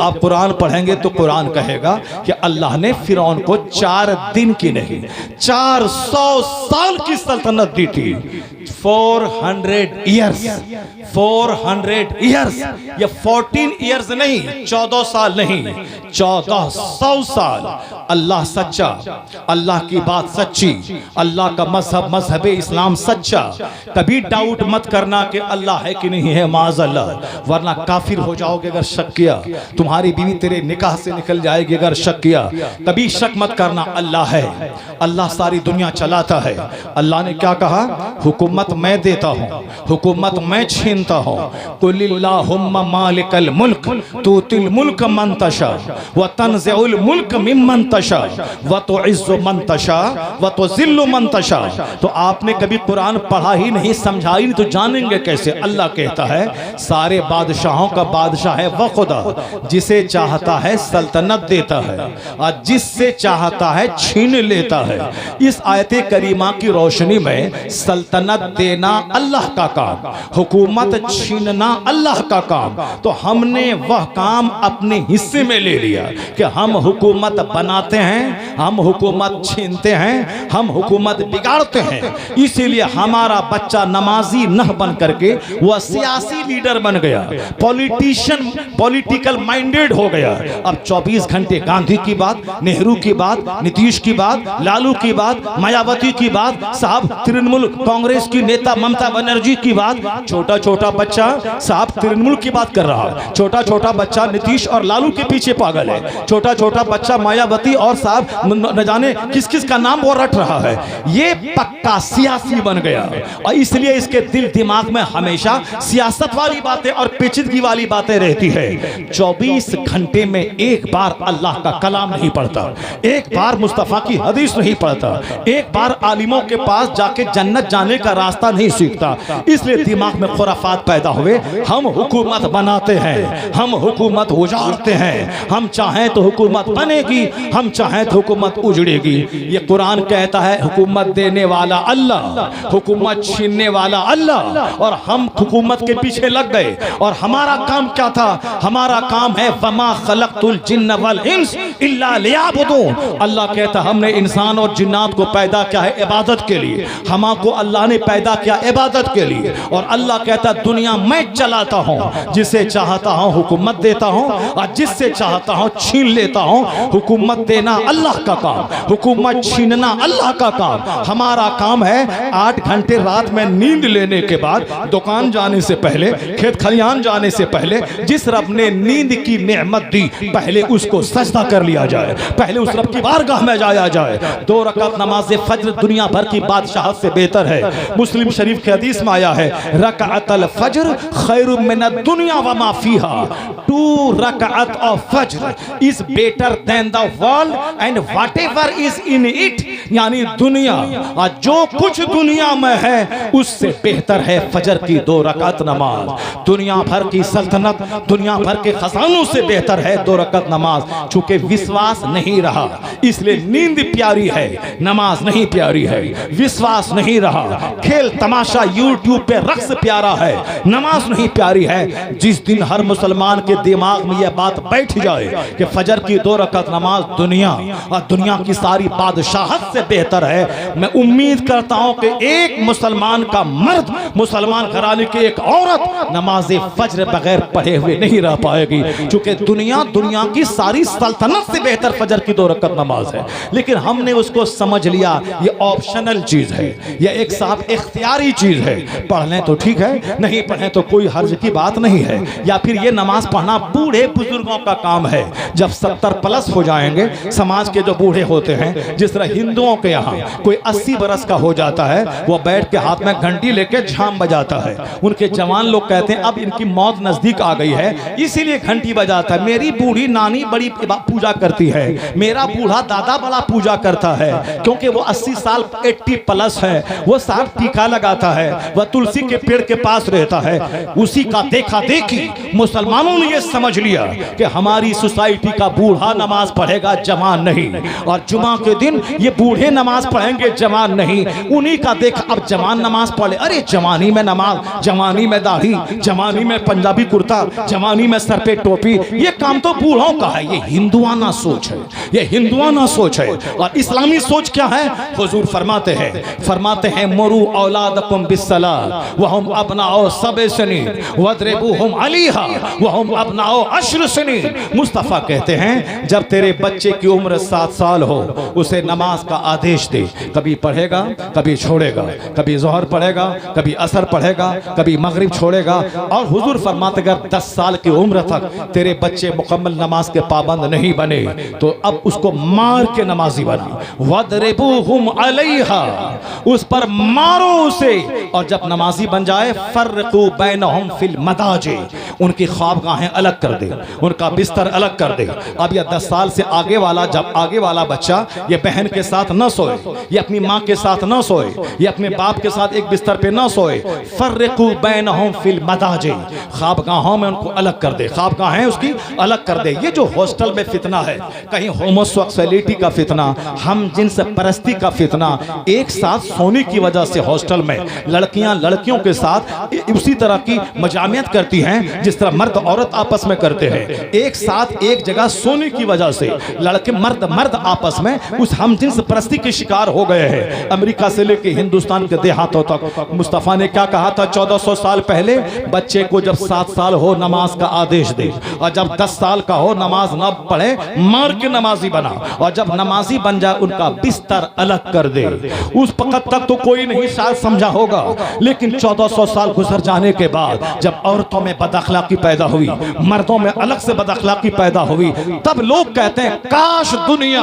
आप कुरान पढ़ेंगे तो कुरान कहेगा कि अल्लाह ने फिरौन को 4 दिन की नहीं 400 साल की सल्तनत दी थी। 400 ईयर्स, 400 ईयर्स, ये 14 ईयर्स नहीं, 14 साल नहीं, 1400 साल। अल्लाह सच्चा, अल्लाह की बात सच्ची, अल्लाह का मजहब मजहब इस्लाम सच्चा। कभी डाउट मत करना कि अल्लाह है कि नहीं है, माज़अल्लाह, वरना काफिर हो जाओगे अगर शक किया। तुम्हारी बीवी तेरे निकाह से निकल जाएगी अगर शक किया। कभी शक मत करना, अल्लाह है, अल्लाह सारी दुनिया चलाता है। अल्लाह ने क्या कहा? हुकूमत मैं देता हूँ, हुकूमत मैं छीनता हूँ। कुलिल्लाहुम्मा मालिकल मुल्क तुतिल मुल्क मन तशा व तंज़िउल मुल्क मिम्मन तशा व तुइज़्ज़ु मन तशा व तुज़िल्लु मन तशा। तो आपने कभी कुरान पढ़ा ही नहीं, समझा ही नहीं, तो जानेंगे कैसे? अल्लाह कहता है सारे बादशाहों का बादशाह है वह खुदा, जिसे चाहता है सल्तनत देता है और जिससे चाहता है छीन लेता है। इस आयत करीमा की रोशनी में सल्तनत देना अल्लाह का काम, हुकूमत छीनना अल्लाह का काम। तो हमने वह काम अपने हिस्से में ले लिया कि हम हुकूमत बनाते हैं, हम हुकूमत छीनते हैं, हम हुकूमत बिगाड़ते हैं। इसीलिए हमारा बच्चा नमाजी न बन करके वह सियासी लीडर बन गया, पॉलिटिशियन, पॉलिटिकल माइंडेड हो गया। अब 24 घंटे गांधी की बात, नेहरू की बात, नीतीश की बात, लालू की बात, मायावती की बात, साहब तृणमूल कांग्रेस की नेता ममता बनर्जी की बात। छोटा छोटा बच्चा साहब तृणमूल की बात कर रहा है, छोटा छोटा बच्चा नीतीश और लालू के पीछे पागल है, छोटा छोटा बच्चा मायावती और साहब न जाने किस किस का नाम वो रट रहा है। ये पक्का सियासी बन गया और इसलिए इसके दिल दिमाग में हमेशा सियासत वाली बातें और पेचीदगी वाली बातें रहती है। 24 घंटे में एक बार अल्लाह का कलाम नहीं पढ़ता, एक बार मुस्तफा की हदीस नहीं पढ़ता, एक बार आलिमों के पास जाके जन्नत जाने का रास्ता नहीं सीखता। इसलिए दिमाग में खुराफात पैदा हुए। हम हुकूमत बनाते हैं, हम हुकूमत उजाड़ते हैं, हम चाहें तो हुकूमत बनेगी, हम चाहें तो हुकूमत उजड़ेगी। ये कुरान कहता है हुकूमत देने वाला अल्लाह, हुकूमत छीनने वाला अल्लाह, और हम हुकूमत के पीछे लग गए। और हमारा काम क्या था? हमारा काम है वमा खलक़तुल जिन्न वल इंस इल्ला लियअबुदून। अल्लाह कहता हमने इंसान और जिन्नात को पैदा किया है इबादत के लिए, हमको अल्लाह ने पैदा किया इबादत के लिए। और अल्लाह कहता दुनिया मैं चलाता हूँ, जिसे चाहता हूँ हुकूमत देता हूँ और जिससे चाहता हूँ छीन लेता हूँ। हुकूमत देना अल्लाह का काम, हुकूमत छीनना अल्लाह का काम। हमारा काम है 8 घंटे रात में नींद लेने के बाद, दुकान जाने से पहले, खेत खलियान जाने से पहले, जिस रब ने नींद की नेमत दी पहले उसको सजदा कर लिया जाए, पहले उस रब की बारगाह में जाया जाए। 2 रकात नमाज फज्र दुनिया भर की बादशाहत से बेहतर है। मुस्लिम शरीफ के हदीस में आया है रकाअतल फज्र खैरुम मिनद दुनिया व मा फीहा। 2 रकाअत ऑफ फज्र is better than the world and whatever is in it. यानी दुनिया और जो कुछ दुनिया में है उससे बेहतर है फजर की 2 रकात नमाज। दुनिया भर की सल्तनत, दुनिया भर के खजानों से बेहतर है 2 रकात नमाज। चूंकि विश्वास नहीं रहा इसलिए नींद प्यारी है, नमाज नहीं प्यारी है। विश्वास नहीं रहा, खेल तमाशा यूट्यूब पे रक्स प्यारा है, नमाज नहीं प्यारी है। जिस दिन हर मुसलमान के दिमाग में यह बात बैठ जाए कि फजर की 2 रकात नमाज दुनिया और दुनिया की सारी बादशाहत से बेहतर है, मैं उम्मीद करता हूं कि एक मुसलमान का मर्द, मुसलमान घराने की एक औरत नमाज फजर बगैर पढ़े हुए नहीं रह पाएगी। क्योंकि दुनिया की सारी सल्तनत से बेहतर फजर की 2 रकात नमाज है। लेकिन हमने उसको समझ लिया ये ऑप्शनल चीज है, ये एक साहब इख्तियारी चीज है। पढ़ लें तो ठीक है, नहीं पढ़ें तो कोई हर्ज की बात नहीं है। या फिर ये नमाज पढ़ना बूढ़े बुजुर्गों का काम है। जब 70 प्लस हो जाएंगे, समाज के जो बूढ़े होते हैं, जिस तरह हिंदुओं के यहाँ कोई 80 बरस का हो जाता है, वो बैठ के हाथ में घंटी लेके झाम बजाता है। उनके जवान लोग कहते हैं अब इनकी मौत नजदीक आ गई है इसीलिए घंटी बजाता है। मेरी बूढ़ी नानी बड़ी पूजा करती है, मेरा बूढ़ा दादा बड़ा पूजा करता है, क्योंकि वो 80 साल 80 प्लस है। वो साहब टीका लगाता है, वह तुलसी के पेड़ के पास रहता है। उसी का देखा देखी मुसलमानों ने ये समझ लिया कि हमारी सोसाइटी का बूढ़ा नमाज पढ़ेगा, जवान नहीं। और जुमा के दिन ये बूढ़ा बूढ़े नमाज पढ़ेंगे, जवान नहीं। उन्हीं का देख अब जवान नमाज पढ़े, अरे जवानी में नमाज, जवानी में दाढ़ी, जवानी में पंजाबी कुर्ता, जवानी में सर पे टोपी, ये काम तो बूढ़ों का है। ये हिंदुआना सोच है, ये हिंदुआना सोच है। और इस्लामी सोच क्या है? हुजूर फरमाते हैं मुरू औलादकुम बिस्सलाह व हम अबनाओ सबे सनीन वदरिबूहुम अलैहा व हम अबनाओ अश्र सनीन। मुस्तफ़ा कहते हैं जब तेरे बच्चे की उम्र 7 साल हो, उसे नमाज का आदेश दे। कभी पढ़ेगा, कभी छोड़ेगा, कभी ज़ोहर पढ़ेगा, कभी असर पढ़ेगा, कभी मगरिब छोड़ेगा। और हुजूर फरमाते अगर 10 साल की उम्र तक तेरे बच्चे मुकम्मल नमाज के पाबंद नहीं बने तो अब उसको मार के नमाजी बना। वदरिबूहुम अलैहा, उस पर मारो उसे। और जब नमाजी बन जाए फर्रकू बैनहुम फिल मदाजी, उनकी ख्वाबगाहें अलग कर दे, उनका बिस्तर अलग कर दे। अब यह 10 साल से आगे वाला, जब आगे वाला बच्चा ये बहन के साथ न सोए, ये अपनी माँ के साथ न सोए, ये अपने बाप के साथ एक बिस्तर पे न सोए, फर्रकू बैनहुम फिल मदाजी, ख्वाबगाहों में उनको अलग कर दे, ख्वाबगाहें उसकी अलग कर दे। ये जो हॉस्टल में फितना है, कहीं होमोसेक्सुअलिटी का फितना, हम जिन्स परस्ती का फितना, एक साथ सोने की वजह से हॉस्टल में लड़कियां लड़कियों के साथ उसी तरह की मजामियत करती हैं जिस तरह मर्द औरत आपस में करते हैं। एक साथ एक जगह सोने की वजह से लड़के मर्द आपस में उस हम जिन्स परस्ती के शिकार हो गए हैं। अमेरिका से लेकर हिंदुस्तान के देहातों तक मुस्तफ़ा ने क्या कहा था? 1400 साल पहले बच्चे को जब 7 साल हो नमाज का आदेश दे, और जब 10 साल का हो नमाज न पढ़े मार के नमाजी बना, और जब नमाजी बन जाए उनका बिस्तर अलग कर दे। उस वक्त तक तो कोई नहीं शायद समझा होगा, लेकिन 1400 साल गुजर जाने के बाद जब औरतों में बदअखलाकी पैदा हुई, मर्दों में अलग से बदअखलाकी पैदा हुई, तब लोग कहते हैं काश दुनिया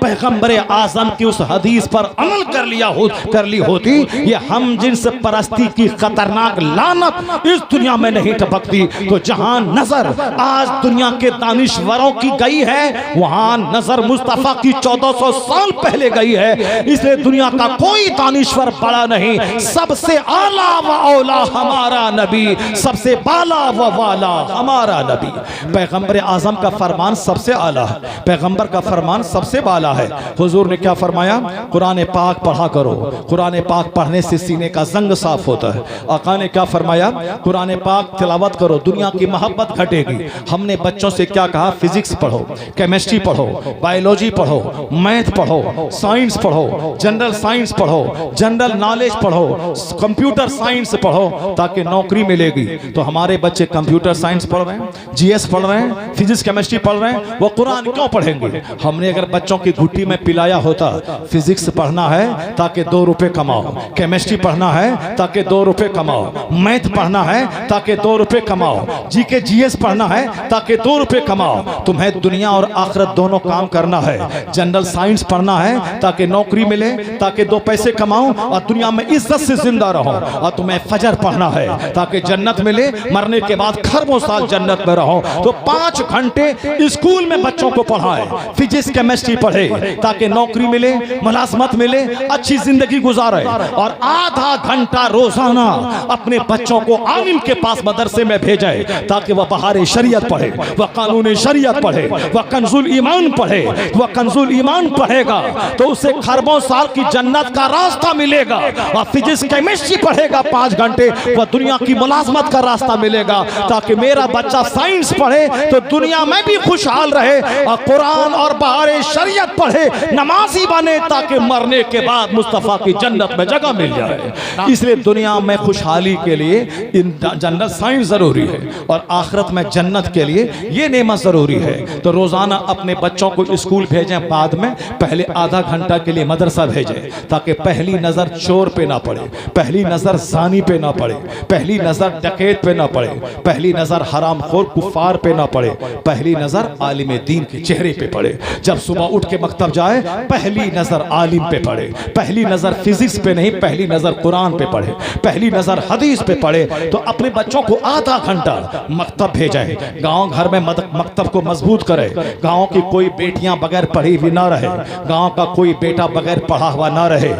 पैगंबर आजम की उस हदीस पर अमल कर ली होती, ये हम जिन्स परस्ती की खतरनाक लानत इस दुनिया में नहीं टपकती। तो जहां नजर आज दुनिया के दानिश्वरों की गई है, वहां नजर मुस्तफा की 1400 साल पहले गई है। इसलिए दुनिया का कोई दानिश्वर बड़ा नहीं, सबसे आला व औला हमारा नबी, सबसे बाला व वाला हमारा नबी। पैगंबर आजम का फरमान सबसे आला है, पैगंबर का फरमान सबसे बाला है। हुजूर ने क्या फरमाया? कुरान पाक पढ़ा करो, कुरान पाक पढ़ने से सीने का जंग साफ होता है। आका ने क्या फरमाया? कुरान पाक तिलावत करो, दुनिया की मोहब्बत घटेगी। हमने बच्चों से क्या कहा? फिजिक्स पढ़ो, केमिस्ट्री पढ़ो, बायोलॉजी पढ़ो, मैथ पढ़ो, साइंस पढ़ो, जनरल साइंस पढ़ो, जनरल नॉलेज पढ़ो, कंप्यूटर साइंस पढ़ो, ताकि नौकरी मिलेगी। तो हमारे बच्चे कंप्यूटर साइंस पढ़ रहे हैं, जीएस पढ़ रहे हैं, फिजिक्स केमिस्ट्री पढ़ रहे हैं, वो कुरान क्यों पढ़ेंगे? हमने अगर बच्चों की घुट्टी में पिलाया होता फिजिक्स पढ़ना है ताकि 2 रुपए कमाओ, केमिस्ट्री पढ़ना है ताकि 2 रुपए कमाओ, मैथ पढ़ना है ताकि 2 रुपए कमाओ, जीके जीएस पढ़ना है ताकि 2 रुपए कमाओ। तुम्हें दुनिया और आखिरत दोनों काम करना है। जनरल साइंस पढ़ना है ताकि नौकरी मिले, ताकि 2 पैसे कमाओ और दुनिया में इज्जत से जिंदा रहो। और तुम्हें फजर पढ़ना है ताकि जन्नत मिले, मरने के बाद खरबों साल जन्नत में रहो। तो 5 घंटे स्कूल में बच्चों को पढ़ाए, फिजिक्स केमिस्ट्री पढ़े ताकि नौकरी मिले, मुलाजमत मिले, अच्छी जिंदगी गुजारे। और आधा घंटा रोजाना अपने बच्चों को आलिम के पास मदरसे में भेजे ताकि वह बहार शरीयत पढ़े, वह कानून शरीयत पढ़े, वह कंजुल ईमान पढ़े। वह कंजुल ईमान पढ़ेगा तो उसे खरबों साल की जन्नत का रास्ता मिलेगा। और फिजिक्स केमिस्ट्री पढ़ेगा 5 घंटे, वह दुनिया की मुलाजमत का रास्ता मिलेगा। ताकि मेरा बच्चा साइंस पढ़े तो दुनिया में भी खुशहाल रहे, और कुरान और बहार शरीयत पढ़े, नमाजी बने, ताकि मरने के बाद मुस्तफा की जन्नत में जगह मिल जाए। इसलिए दुनिया में खुशहाली के लिए इन जनरल साइंस जरूरी है, और आखिरत में जन्नत के लिए ये नेमत जरूरी है। तो रोजाना अपने बच्चों को स्कूल भेजें, बाद में पहले आधा घंटा के लिए मदरसा भेजें, ताकि पहली नजर चोर पे ना पड़े, पहली नजर जानी पे ना पड़े, पहली नजर डकैत पे ना पड़े, पहली नजर हरामखोर कुफार पे ना पड़े, पहली नजर आलिम दीन के चेहरे पे पड़े। जब सुबह उठ के मकतब जाए पहली नजर आलिम पे पड़े, पहली नजर फिजिक्स पे नहीं, पहली नजर कुरान पे पढ़े, पहली नजर हदीस पे पढ़े। तो अपने बच्चों को आधा घंटा मकतब भेजें, गांव घर में मकतब को मजबूत करे, गांव की कोई बेटियां बगैर पढ़ी हुई ना रहे, गांव का कोई बेटा बगैर पढ़ा हुआ ना रहे।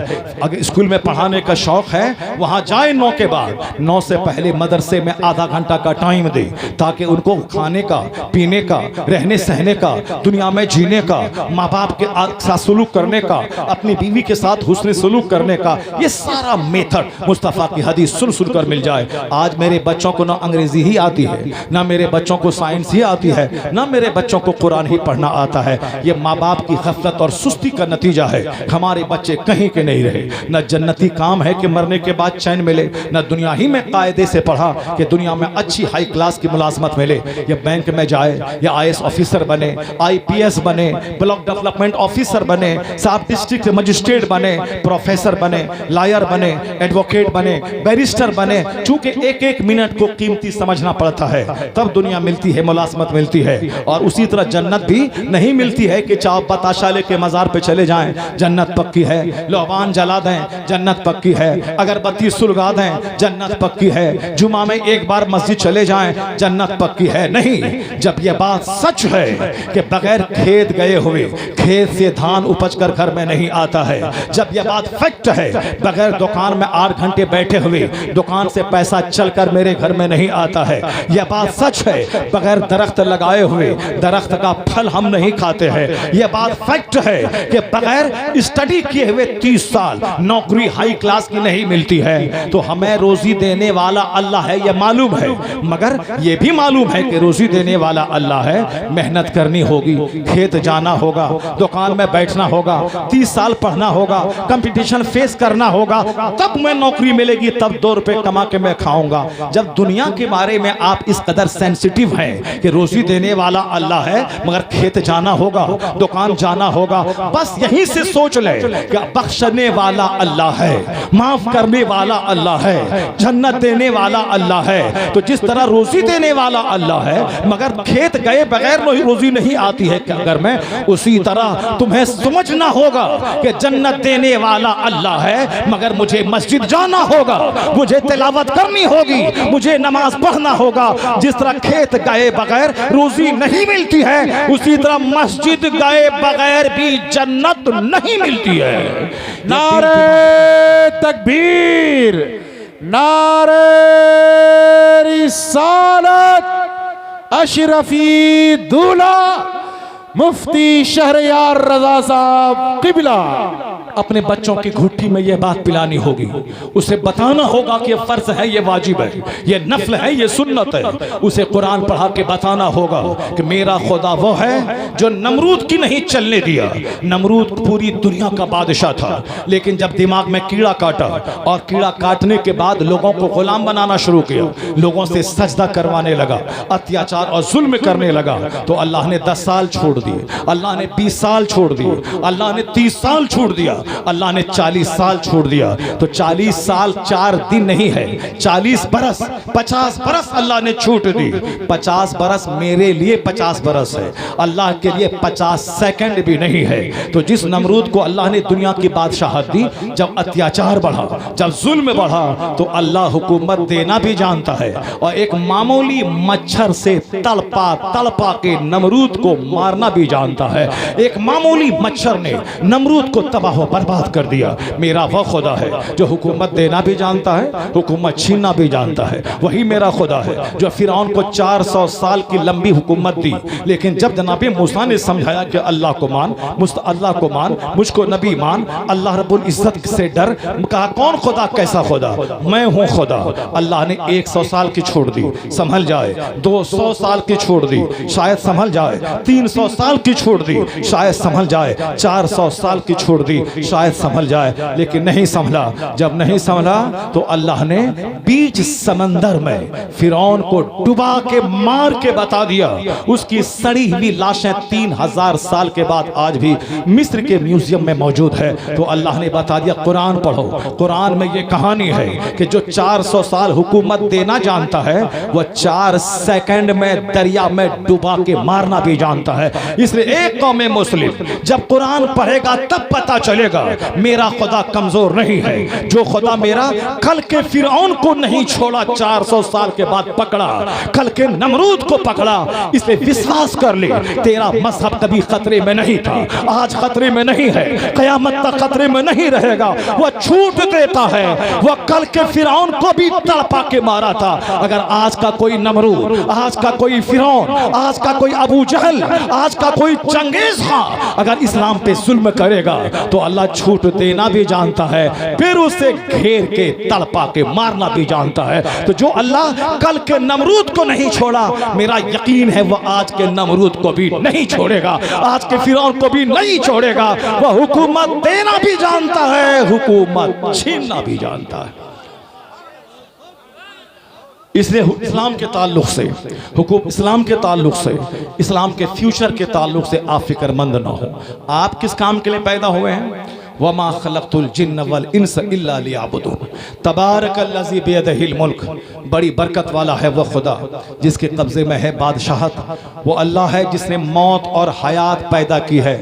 अगर स्कूल में पढ़ाने का शौक है है वहां जाए 9 के बाद, 9 से पहले मदरसे में आधा घंटा का टाइम दे, ताकि उनको खाने का, पीने का, रहने सहने का, दुनिया में जीने का, माँ बाप के साथ सलूक करने का, अपनी बीवी के साथ हुस्न सलूक करने का, ये सारा मेथड मुस्तफ़ा की हदीस सुन सुन कर मिल जाए। आज मेरे बच्चों को ना अंग्रेजी ही आती है, ना मेरे बच्चों को साइंस ही आती है, ना मेरे बच्चों को कुरान ही पढ़ना आता है। ये माँ बाप की गफलत और सुस्ती का नतीजा है। हमारे बच्चे कहीं के नहीं रहे। न जन्नती काम है कि मरने के बाद चैन मिले, न दुनिया ही में कायदे से पढ़ा कि दुनिया में अच्छी हाई क्लास की मुलाजमत मिले। ये बैंक में जाए या IAS ऑफिसर बने, IPS बने, ब्लॉक डेवलपमेंट ऑफिसर बने, साहब डिस्ट्रिक्ट मजिस्ट्रेट बने, प्रोफेसर बने, लॉयर बने, एडवोकेट बने, बैरिस्टर बने। चूंकि एक एक मिनट को कीमती समझना पड़ता है, तब दुनिया मिलती है, मुलाजमत मिलती है। और उसी तरह जन्नत भी नहीं मिलती है कि चाव बताशा लेके मजार पे चले जाएं, जन्नत पक्की है। लोबान जला दें, जन्नत पक्की है। अगरबत्ती सुलगा दें, जन्नत पक्की है। जुमा में एक बार मस्जिद चले जाएं, जन्नत पक्की है। नहीं, जब यह बात सच है कि बगैर खेत गए हुए खेत से धान उपज कर घर में नहीं आता है, जब यह बात फैक्ट है बगैर दुकान में 8 घंटे बैठे हुए दुकान से पैसा चलकर मेरे घर में नहीं आता है, यह बात सच है बगैर दरख्त लगाए हुए दरख्त का फल हम नहीं खाते हैं, यह बात फैक्ट है कि बगैर स्टडी किए हुए 30 साल नौकरी हाई क्लास की नहीं मिलती है। तो हमें रोजी देने वाला अल्लाह है यह मालूम है, मगर यह भी मालूम है कि रोजी देने वाला अल्लाह है। मेहनत करनी होगी, खेत जाना होगा, दुकान में बैठना होगा, 30 साल पढ़ना होगा, कंपटीशन फेस करना होगा, तब मैं नौकरी मिलेगी, तब 2 रुपए कमा के मैं खाऊंगा। जब दुनिया के बारे में आप इस कदर सेंसिटिव हैं कि रोजी देने वाला अल्लाह है मगर खेत जाना होगा, दुकान जाना होगा, बस यहीं से सोच ले कि बख्शने वाला अल्लाह है, माफ करने वाला अल्लाह है, जन्नत देने वाला अल्लाह है। तो जिस तरह रोजी देने वाला अल्लाह है मगर खेत गए बगैर रोजी नहीं आती है कि अगर मैं, उसी तरह तुम्हें समझना होगा कि जन्नत देने वाला अल्लाह है मगर मुझे मस्जिद जाना होगा, मुझे तिलावत करनी होगी, मुझे नमाज पढ़ना होगा। जिस तरह खेत गए बगैर रोजी नहीं मिलती है, उसी तरह मस्जिद गए बगैर भी जन्नत नहीं मिलती है। नारे तकबीर, नारे रिसालत, अशरफी दूल्हा मुफ्ती शहरयार रजा साहब किबला। अपने बच्चों की घुट्टी में यह बात पिलानी होगी, उसे बताना होगा कि यह फर्ज है, यह वाजिब है, यह नफल है, यह सुन्नत है। उसे कुरान पढ़ा के बताना होगा कि मेरा खुदा वो है जो नमरूद की नहीं चलने दिया। नमरूद पूरी दुनिया का बादशाह था, लेकिन जब दिमाग में कीड़ा काटा और कीड़ा काटने के बाद लोगों को गुलाम बनाना शुरू किया, लोगों से सजदा करवाने लगा, अत्याचार और जुल्म करने लगा, तो अल्लाह ने 10 साल छोड़ दिए, अल्लाह ने 20 साल छोड़ दिए, अल्लाह ने 30 साल छोड़ दिया, अल्लाह ने 40 साल छोड़ दिया। तो 40 साल 4 दिन नहीं है, 40 बरस, 50 बरस अल्लाह ने छूट दी। 50 बरस मेरे लिए 50 बरस है, अल्लाह के लिए 50 सेकंड भी नहीं है। तो जिस नमरूद को अल्लाह ने दुनिया की बादशाहत दी, जब अत्याचार बढ़ा, जब जुल्म बढ़ा, तो अल्लाह हुकूमत देना भी जानता है। और एक मामूली मच्छर से तड़पा तड़पा के नमरूद को मारना भी जानता है। एक मामूली मच्छर ने नमरूद को तबाह बर्बाद कर दिया। मेरा वह खुदा है जो हुकूमत देना भी जानता है, हुकूमत छीनना भी जानता है। वही मेरा खुदा है जो फिरौन को 400 साल की लंबी हुकूमत दी, लेकिन जब जनाब मूसा ने समझाया कि अल्लाह को मान, अल्लाह को मान, मुझको नबी मान, अल्लाह रब्बुल इज्जत से डर, कहा कौन खुदा, कैसा खुदा, मैं हूँ खुदा। अल्लाह ने 100 साल की छोड़ दी, संभल जाए, 200 साल की छोड़ दी, शायद संभल जाए, 300 साल की छोड़ दी, शायद संभल जाए, 400 साल की छोड़ दी, शायद संभल जाए, लेकिन नहीं संभला। जब नहीं संभला तो अल्लाह ने बीच समंदर में फिरौन को डुबा के मार के बता दिया। उसकी सड़ी हुई लाशें 3000 साल के बाद आज भी मिस्र के म्यूजियम में मौजूद है। तो अल्लाह ने बता दिया कुरान पढ़ो, कुरान में ये कहानी है कि जो 400 साल हुकूमत देना जानता है, वह 4 सेकंड में दरिया में डुबा के मारना भी जानता है। इसलिए एक कौम मुस्लिम जब कुरान पढ़ेगा तब पता चलेगा मेरा खुदा कमजोर नहीं है। जो खुदा मेरा कल के फिरौन को नहीं छोड़ा, 400 साल के बाद पकड़ा, कल के नमरूद को पकड़ा। इसलिए विश्वास कर ले, तेरा मजहब कभी खतरे में नहीं था, आज खतरे में नहीं है, कयामत तक खतरे में नहीं रहेगा। वह छूट देता है, वह कल के फिरौन को भी तड़पा के मारा था। अगर आज का कोई नमरूद, आज का कोई फिरौन, आज का कोई अबू जहल, आज का कोई चंगेज खान अगर इस्लाम पे जुल्म करेगा तो अल्लाह छूट देना भी जानता है, फिर उसे घेर के तड़पा के मारना भी जानता है। तो जो अल्लाह कल के नमरूद को नहीं छोड़ा, मेरा यकीन है वह आज के नमरूद को भी नहीं छोड़ेगा, आज के फिरौन को भी नहीं छोड़ेगा। वह हुकूमत देना भी जानता है, हुकूमत छीनना भी जानता है। इसलिए इस्लाम के ताल्लुक से, इस्लाम के ताल्लुक से, इस्लाम के फ्यूचर के ताल्लुक से आप फिक्रमंद ना हो। आप किस काम के लिए पैदा हुए हैं? वमा खलक़तुल जिन्न वल इंस इल्ला लियअबुदून। तबारकल्लज़ी बियदिहिल मुल्क। बड़ी बरकत वाला है वह खुदा जिसके कब्ज़े में है बादशाहत। वो अल्लाह है जिसने मौत और हयात पैदा की है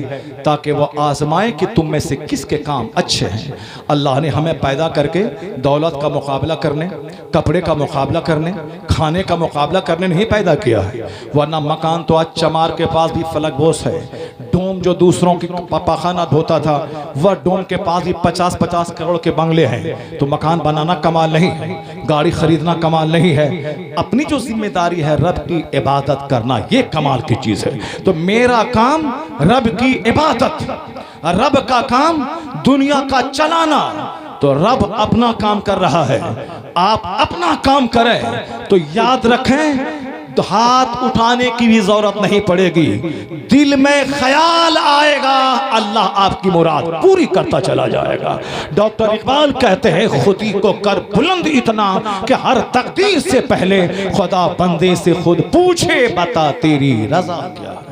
ताकि वह आजमाए कि तुम में से किसके काम अच्छे हैं। अल्लाह ने हमें पैदा करके दौलत का मुकाबला करने, कपड़े का मुकाबला करने, खाने का मुकाबला करने नहीं पैदा किया है। वरना मकान तो आज चमार के पास भी फलकबोस है। डोम जो दूसरों की पाखाना धोता था, वह डोम के पास भी 50-50 करोड़ के बंगले हैं। तो मकान बनाना कमाल नहीं है, गाड़ी खरीदना कमाल नहीं है। अपनी जो जिम्मेदारी है रब की इबादत करना, ये कमाल की चीज है। तो मेरा काम रब की इबादत, रब का काम दुनिया का चलाना। तो रब अपना काम कर रहा है, आप अपना काम करें तो याद रखें तो हाथ उठाने की भी जरूरत नहीं पड़ेगी। दिल में ख्याल आएगा, अल्लाह आपकी मुराद पूरी करता चला जाएगा। डॉक्टर इकबाल कहते हैं खुदी को कर बुलंद इतना कि हर तकदीर से पहले खुदा बंदे से खुद पूछे बता तेरी रजा क्या है।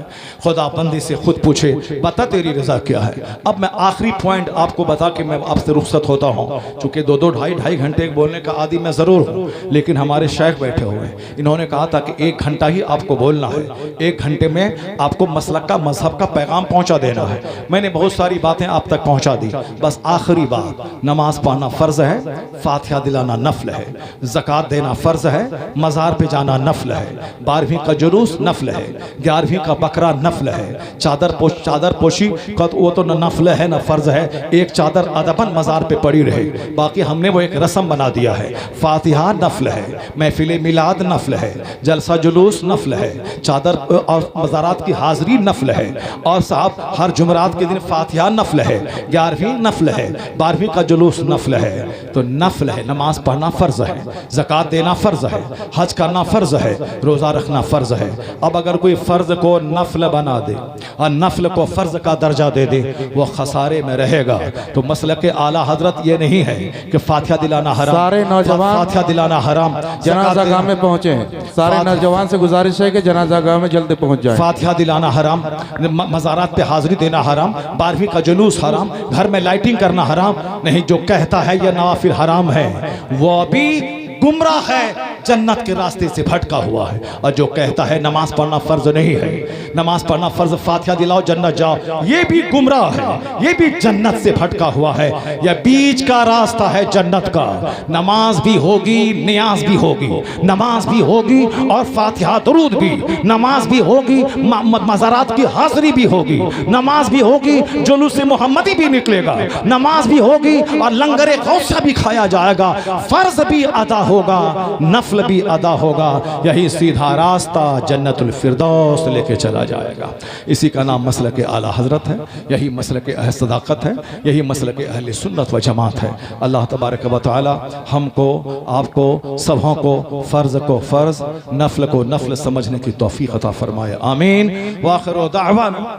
खुदा बंदे से खुद पूछे बता तेरी रजा क्या है। अब मैं आखिरी पॉइंट आपको बता के मैं आपसे रुखसत होता हूँ, चूंकि 2-2 ढाई घंटे बोलने का आदि मैं जरूर हूँ, लेकिन हमारे शेख बैठे हुए हैं, इन्होंने कहा था कि 1 घंटा ही आपको बोलना है, 1 घंटे में आपको मसलक का, मजहब का पैगाम पहुंचा देना है। मैंने बहुत सारी बातें आप तक पहुंचा दी। बस आखिरी बात, नमाज पढ़ना फर्ज है, फातिहा दिलाना नफल है, ज़कात देना फर्ज है, मज़ार पे जाना नफल है, 12वीं का जुलूस नफल है, 11वीं का बकरा नफल है, चादर पोशी का वो तो न नफल है न फर्ज है। एक चादर अदबन मज़ार पे पड़ी रहे, बाकी हमने वो एक रस्म बना दिया है। फातिहा नफल है, महफिल मिलाद नफल है, जलसा जुलूस नफल है, चादर और मज़ारात की हाज़री नफल है, और साहब हर जुमरात के दिन फातिहा नफल है, 11वीं नफल है, 12वीं का जुलूस नफल है। तो नफल है, नमाज पढ़ना फ़र्ज है, ज़कात देना फ़र्ज है, हज करना फ़र्ज है, रोज़ा रखना फ़र्ज है। अब अगर कोई फ़र्ज को नफल बना दे और नफल को फ़र्ज का दर्जा दे दे, वो खसारे में रहेगा। तो मसलक के आला हजरत ये नहीं है कि फातिहा दिलाना हराम, सारे नौजवान फातिहा दिलाना हराम, जनाजा गाह में पहुंचे हैं। सारे नौजवान से गुजारिश है कि जनाजा गाह में जल्दी पहुंच जाए। फातिहा दिलाना हराम, मज़ारात पे हाजिरी देना हराम, 12वीं का जुलूस हराम, घर में लाइटिंग करना हराम नहीं। जो कहता है यह नवाफिल हराम है वो भी गुमराह है, जन्नत के रास्ते से भटका हुआ है। और जो कहता है नमाज पढ़ना फर्ज नहीं है, नमाज पढ़ना फर्ज, फातिहा दिलाओ जन्नत जाओ, ये भी गुमराह है, ये भी जन्नत से भटका हुआ है। यह बीच का रास्ता है जन्नत का। नमाज भी होगी, नियाज भी होगी, नमाज भी होगी और फातिहा दुरूद भी, नमाज भी होगी, मज़ारात की हाज़री भी होगी, नमाज भी होगी, जुलूस मोहम्मदी भी निकलेगा, नमाज भी होगी और लंगरे गौसा भी खाया जाएगा, फर्ज भी अदा होगा, नफल भी अदा होगा। यही सीधा रास्ता जन्नतुल फिरदौस लेके चला जाएगा। इसी का नाम मसलक आला हजरत है, यही मसलक अहल सदाकत है, यही मसलक अहल सुन्नत व जमात है। अल्लाह तबारक व तआला हमको, आपको, सबों को फ़र्ज को फ़र्ज, नफल को नफल समझने की तौफीक अता फरमाए। आमीन। व आखिर दाअवाना